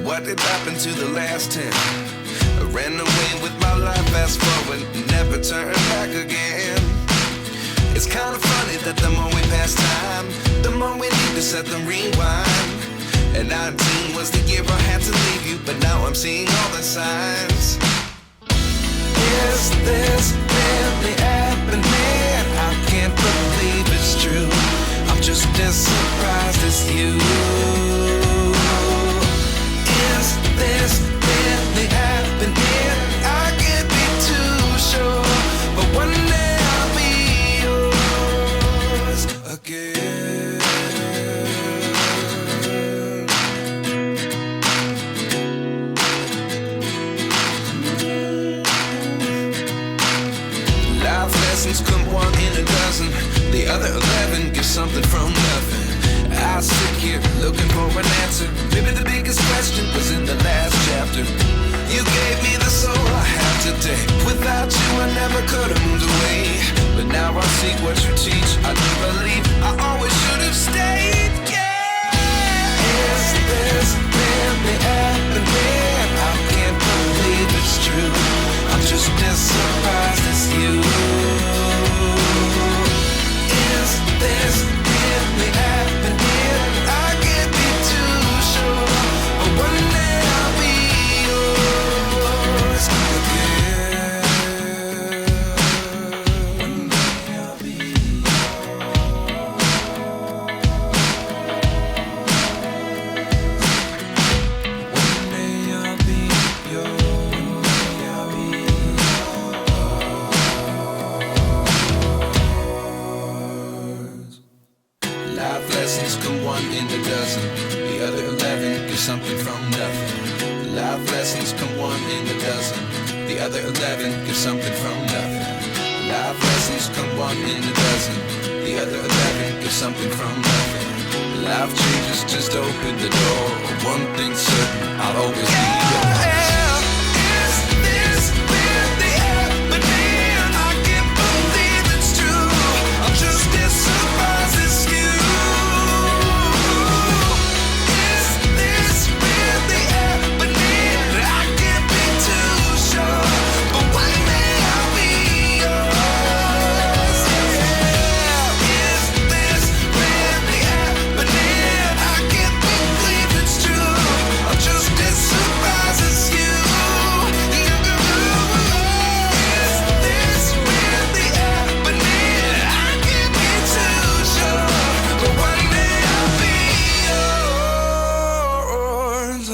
What did happen to the last 10? I ran away with my life, fast forward, never turn back again. It's kind of funny that the more we pass time, the more we need to set them rewind. And 19 was the year I had to leave you, but now I'm seeing all the signs. Is this really happening? I can't believe it's true. I'm just as surprised as you. Is this really happening? I can't be too sure, but one day I'll be yours again. Life lessons come one in a dozen. The other 11 get something from nothing. I sit here looking for an answer. Maybe the biggest question was in the last chapter. You gave me the soul I have today. Without you I never could have moved away. But now I see what you teach. I do believe I always should have stayed. Yeah. Is this really happening? I can't believe it's true. I'm just as surprised as you. Is this really happening? I can't be too sure, but one day I'll be yours again. One day I'll be One day I'll be yours. One day I'll be yours. Life lessons come one in a dozen. The other 11 get something from nothing. Life lessons come one in a dozen. The other 11 get something from nothing. Life lessons come one in a dozen. The other 11 get something from nothing. Life changes, just open the door. One thing's certain, I'll always be yours. Is this really happening? I can't believe it's true. I'm just as surprised as you. Is this really happening? I can't be too sure, but one day I'll be yours. Is this really happening? I can't believe it's true. I'm just as surprised as you. Is this really happening? I can't be too sure, but one day I'll be yours.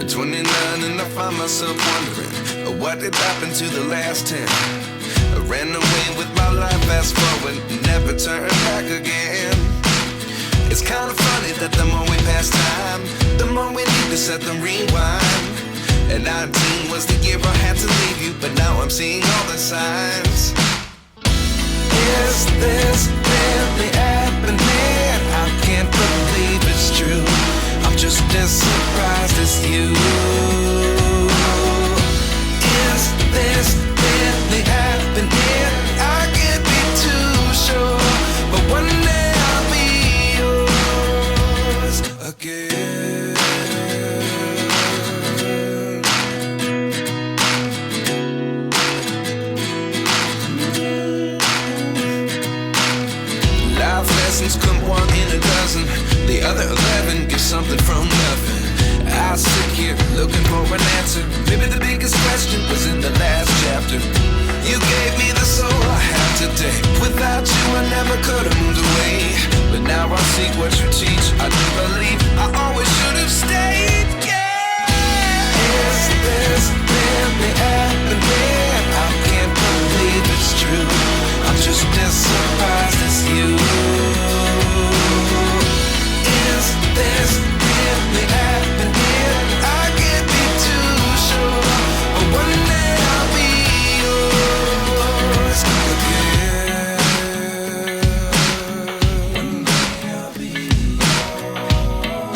29 and I find myself wondering, what did happen to the last 10? I ran away with my life, fast forward, never turn back again. It's kind of funny that the more we pass time, the more we need to set them rewind. And 19 was the year I had to leave you, but now I'm seeing all the signs. Is this really happening? I can't believe it's true. I'm just as surprised as you. Is this really happening? I can't be too sure, but one day I'll be yours again. Life lessons come one in a dozen. The other 11 get something from nothing. I sit here looking for an answer. Maybe the biggest question was in the last chapter. You gave me the soul I have today. Without you I never could have moved away. But now I see what you teach. I do believe I always should have stayed. Yeah. Is this really happening? I can't believe it's true. I'm just as surprised as you. Is this really happening? I can't be too sure, but one day I'll be yours again. One day I'll be yours.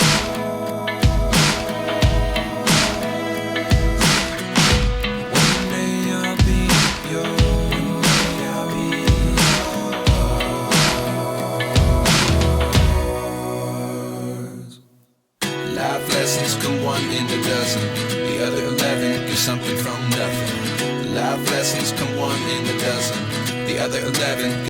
Life lessons come one in a dozen. The other 11 get something from nothing. Life lessons come one in a dozen. The other 11